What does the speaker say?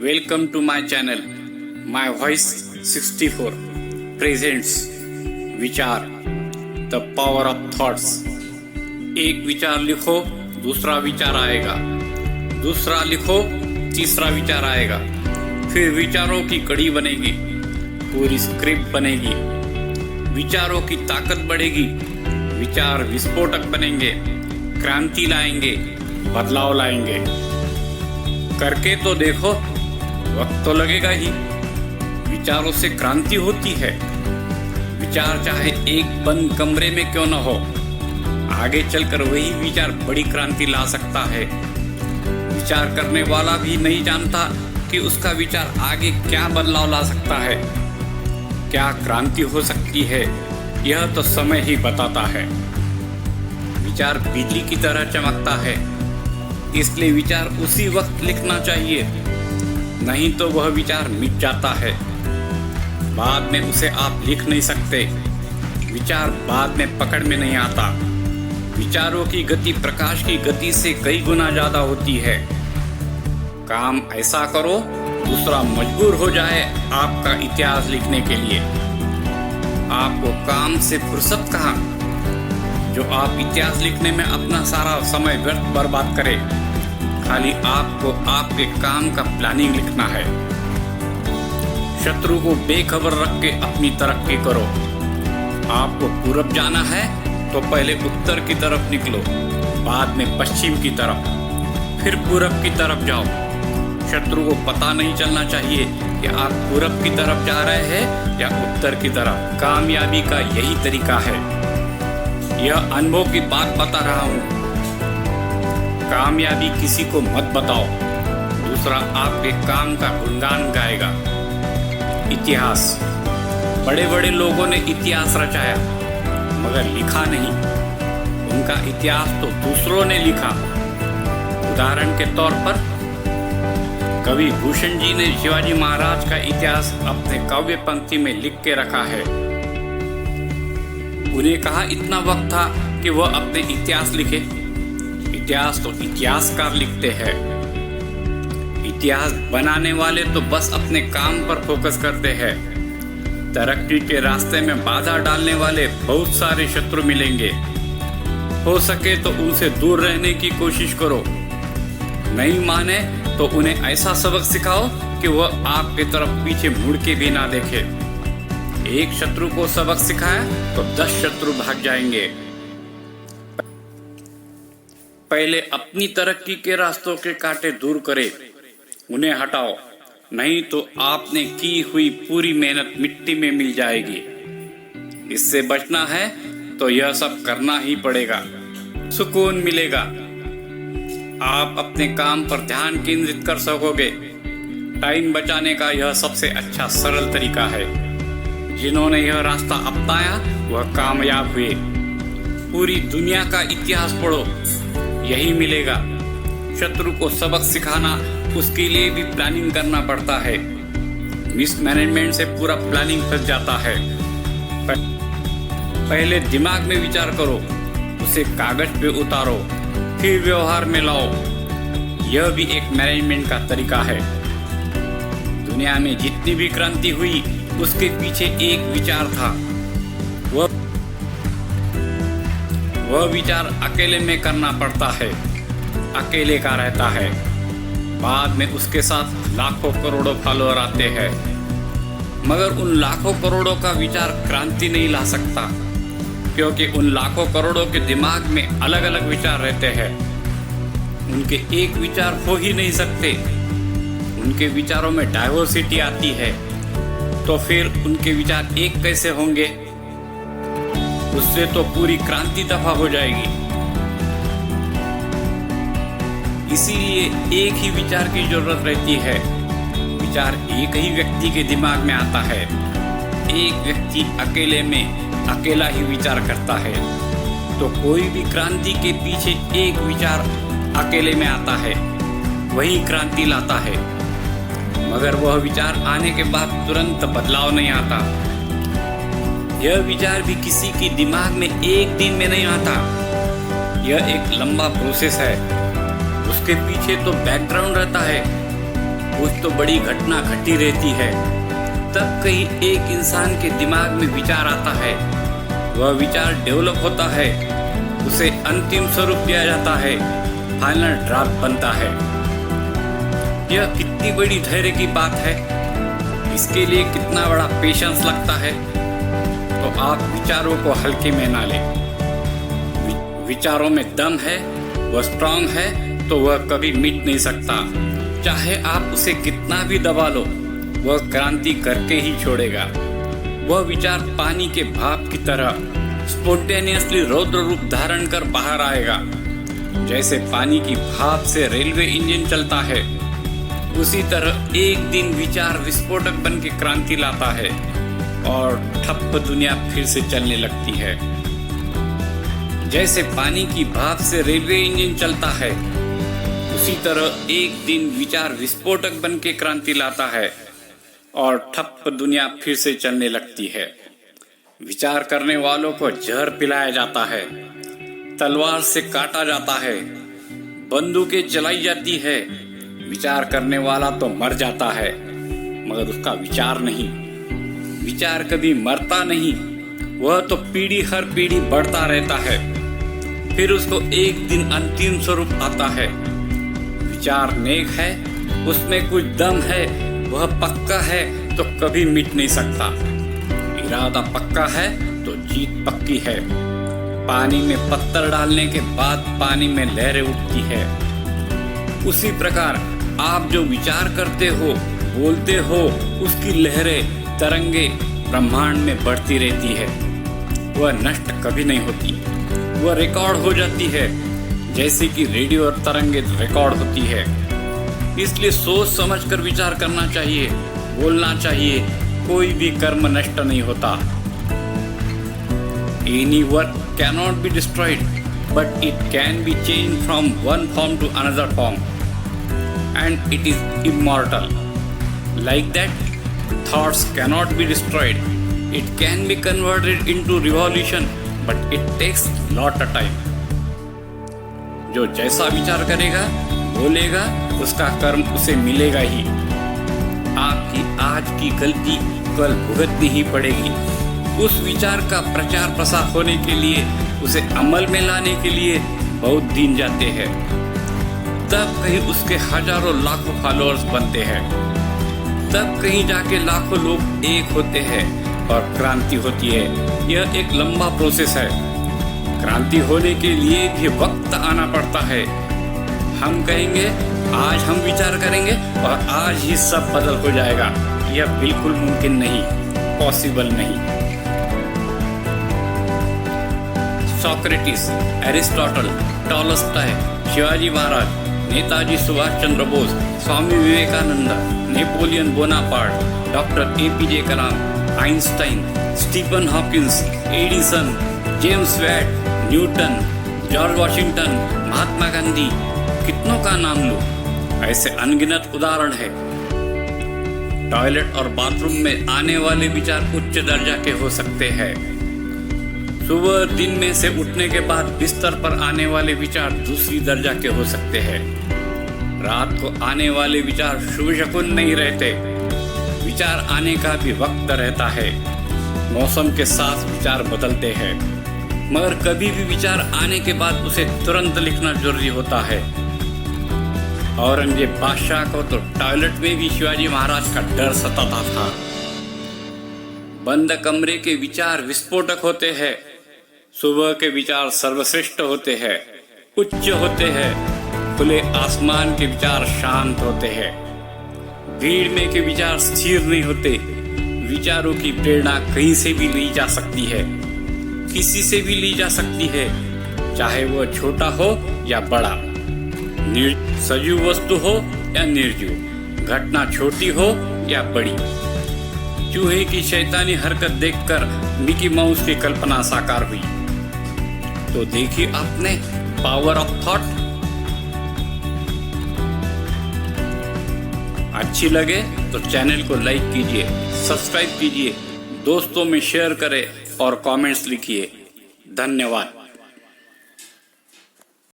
Welcome to my channel. My voice 64 presents विचार the power of thoughts. एक विचार लिखो, दूसरा विचार आएगा, दूसरा लिखो, तीसरा विचार आएगा, फिर विचारों की कड़ी बनेगी, पूरी स्क्रिप्ट बनेगी, विचारों की ताकत बढ़ेगी, विचार विस्फोटक बनेंगे, क्रांति लाएंगे, बदलाव लाएंगे। करके तो देखो, वक्त तो लगेगा ही। विचारों से क्रांति होती है। विचार चाहे एक बंद कमरे में क्यों न हो, आगे चलकर वही विचार बड़ी क्रांति ला सकता है। विचार करने वाला भी नहीं जानता कि उसका विचार आगे क्या बदलाव ला सकता है, क्या क्रांति हो सकती है। यह तो समय ही बताता है। विचार बिजली की तरह चमकता है, इसलिए विचार उसी वक्त लिखना चाहिए, नहीं तो वह विचार मिट जाता है। बाद में उसे आप लिख नहीं सकते। विचार बाद में पकड़ में नहीं आता। विचारों की गति प्रकाश की गति से कई गुना ज्यादा होती है। काम ऐसा करो, दूसरा मजबूर हो जाए आपका इतिहास लिखने के लिए। आपको काम से फुर्सत कहाँ, जो आप इतिहास लिखने में अपना सारा समय व्यर्थ बर्बाद करे। खाली आपको आपके काम का प्लानिंग लिखना है। शत्रु को बेखबर रख के अपनी तरक्की करो। आपको पूरब जाना है तो पहले उत्तर की तरफ निकलो, बाद में पश्चिम की तरफ, फिर पूरब की तरफ जाओ। शत्रु को पता नहीं चलना चाहिए कि आप पूरब की तरफ जा रहे हैं या उत्तर की तरफ। कामयाबी का यही तरीका है। यह अनुभव की बात बता रहा हूँ। कामयाबी किसी को मत बताओ, दूसरा आपके काम का गुणगान गाएगा। इतिहास, बड़े बड़े लोगों ने इतिहास रचाया मगर लिखा नहीं। उनका इतिहास तो दूसरों ने लिखा। उदाहरण के तौर पर कवि भूषण जी ने शिवाजी महाराज का इतिहास अपने काव्य पंक्ति में लिख के रखा है। उन्हें कहा इतना वक्त था कि वह अपने इतिहास लिखे। इतिहास तो इतिहासकार लिखते हैं। इतिहास बनाने वाले तो बस अपने काम पर फोकस करते हैं। तरक्की के रास्ते में बाधा डालने वाले बहुत सारे शत्रु मिलेंगे। हो सके तो उनसे दूर रहने की कोशिश करो। नहीं माने तो उन्हें ऐसा सबक सिखाओ कि वह आपकी तरफ पीछे मुड़ के भी ना देखे। एक शत्रु को सबक सिखाया तो 10 शत्रु भाग जाएंगे। पहले अपनी तरक्की के रास्तों के कांटे दूर करे, उन्हें हटाओ, नहीं तो आपने की हुई पूरी मेहनत मिट्टी में मिल जाएगी। इससे बचना है तो यह सब करना ही पड़ेगा। सुकून मिलेगा। आप अपने काम पर ध्यान केंद्रित कर सकोगे। टाइम बचाने का यह सबसे अच्छा सरल तरीका है। जिन्होंने यह रास्ता अपनाया वह कामयाब हुए। पूरी दुनिया का इतिहास पढ़ो, यही मिलेगा। शत्रु को सबक सिखाना, उसके लिए भी प्लानिंग करना पड़ता है। मिसमैनेजमेंट से पूरा प्लानिंग फंस जाता है। पहले दिमाग में विचार करो, उसे कागज पे उतारो, फिर व्यवहार में लाओ। यह भी एक मैनेजमेंट का तरीका है। दुनिया में जितनी भी क्रांति हुई उसके पीछे एक विचार था। वह विचार अकेले में करना पड़ता है, अकेले का रहता है। बाद में उसके साथ लाखों करोड़ों फॉलोअर आते हैं, मगर उन लाखों करोड़ों का विचार क्रांति नहीं ला सकता, क्योंकि उन लाखों करोड़ों के दिमाग में अलग अलग विचार रहते हैं। उनके एक विचार हो ही नहीं सकते। उनके विचारों में डाइवर्सिटी आती है, तो फिर उनके विचार एक कैसे होंगे? उससे तो पूरी क्रांति दफा हो जाएगी। इसीलिए एक ही विचार की जरूरत रहती है। विचार एक ही व्यक्ति के दिमाग में आता है। एक व्यक्ति अकेले में अकेला ही विचार करता है, तो कोई भी क्रांति के पीछे एक विचार अकेले में आता है, वही क्रांति लाता है। मगर वह विचार आने के बाद तुरंत बदलाव नहीं आता। यह विचार भी किसी के दिमाग में एक दिन में नहीं आता। यह एक लंबा प्रोसेस है। उसके पीछे तो बैकग्राउंड रहता है। कुछ तो बड़ी घटना घटी रहती है, तब कहीं एक इंसान के दिमाग में विचार आता है, वह विचार डेवलप होता है, उसे अंतिम स्वरूप दिया जाता है, फाइनल ड्राफ्ट बनता है। यह कितनी बड़ी धैर्य की बात है, इसके लिए कितना बड़ा पेशेंस लगता है। तो आप विचारों को हल्के में ना लें। विचारों में दम है, वह स्ट्रांग है, तो वह कभी मिट नहीं सकता। चाहे आप उसे कितना भी दबा लो, वह क्रांति करके ही छोड़ेगा। वह विचार पानी के भाप की तरह स्पॉन्टेनियसली रौद्र रूप धारण कर बाहर आएगा। जैसे पानी की भाप से रेलवे इंजन चलता है, उसी तरह एक दिन विचार विस्फोटक बन के क्रांति लाता है और ठप्प दुनिया फिर से चलने लगती है। जैसे पानी की भाप से रेलवे इंजन चलता है, उसी तरह एक दिन विचार विस्फोटक बन के क्रांति लाता है और ठप्प दुनिया फिर से चलने लगती है। विचार करने वालों को जहर पिलाया जाता है, तलवार से काटा जाता है, बंदूकें चलाई जाती है। विचार करने वाला तो मर जाता है, मगर उसका विचार नहीं। विचार कभी मरता नहीं, वह तो पीढ़ी हर पीढ़ी बढ़ता रहता है, फिर उसको एक दिन अंतिम स्वरूप आता है। विचार नेक है, उसमें कुछ दम है, वह पक्का है तो कभी मिट नहीं सकता। इरादा पक्का है तो जीत पक्की है। पानी में पत्थर डालने के बाद पानी में लहरें उठती है। उसी प्रकार आप जो विचार करते हो, बोलते हो, उसकी लहरें, तरंगे ब्रह्मांड में बढ़ती रहती है। वह नष्ट कभी नहीं होती, वह रिकॉर्ड हो जाती है, जैसे कि रेडियो और तरंगे रिकॉर्ड होती है। इसलिए सोच समझकर विचार करना चाहिए, बोलना चाहिए। कोई भी कर्म नष्ट नहीं होता। Any work cannot be destroyed, but it can be changed from one form to another form, and it is immortal. Like that, thoughts cannot be destroyed. It can be converted into revolution, but it takes lot of time. जो जैसा विचार करेगा, बोलेगा, उसका कर्म उसे मिलेगा ही। आपकी आज की गलती कल भुगतनी ही पड़ेगी। उस विचार का प्रचार प्रसार होने के लिए, उसे अमल में लाने के लिए बहुत दिन जाते हैं। तब कहीं उसके हजारों लाखों फॉलोअर्स बनते हैं, तब कहीं जाके लाखों लोग एक होते हैं और क्रांति होती है। यह एक लंबा प्रोसेस है। क्रांति होने के लिए भी वक्त आना पड़ता है। हम कहेंगे आज हम विचार करेंगे और आज ही सब बदल हो जाएगा, यह बिल्कुल मुमकिन नहीं, पॉसिबल नहीं। Socrates, Aristotle, Tolstoy, Shivaji Maharaj, Netaji Subhash Chandra Bose, Swami Vivekananda, Napoleon Bonaparte, doctor APJ Kalam, Einstein, Stephen Hawkins, Edison, James Watt, Newton, George Washington, Mahatma Gandhi, कितनों का नाम लो, ऐसे अनगिनत उदाहरण है। टॉयलेट और बाथरूम में आने वाले विचार उच्च दर्जा के हो सकते हैं। सुबह दिन में से उठने के बाद बिस्तर पर आने वाले विचार दूसरी दर्जा के हो सकते हैं। रात को आने वाले विचार शुभ शकुन नहीं रहते। विचार आने का भी वक्त रहता है। मौसम के साथ विचार बदलते हैं, मगर कभी भी विचार आने के बाद उसे तुरंत लिखना जरूरी होता है। औरंगजेब बादशाह को तो टॉयलेट में भी शिवाजी महाराज का डर सताता था। बंद कमरे के विचार विस्फोटक होते हैं, सुबह के विचार सर्वश्रेष्ठ होते हैं, उच्च होते हैं। खुले आसमान के विचार शांत होते हैं। भीड़ में के विचार स्थिर नहीं होते। विचारों की प्रेरणा कहीं से भी ली जा सकती है, किसी से भी ली जा सकती है, चाहे वह छोटा हो या बड़ा, सजीव वस्तु हो या निर्जीव, घटना छोटी हो या बड़ी। चूहे की शैतानी हरकत देखकर मिकी माउस की कल्पना साकार हुई। तो देखिए आपने पावर ऑफ थॉट। अच्छी लगे तो चैनल को लाइक कीजिए, सब्सक्राइब कीजिए, दोस्तों में शेयर करें और कमेंट्स लिखिए। धन्यवाद।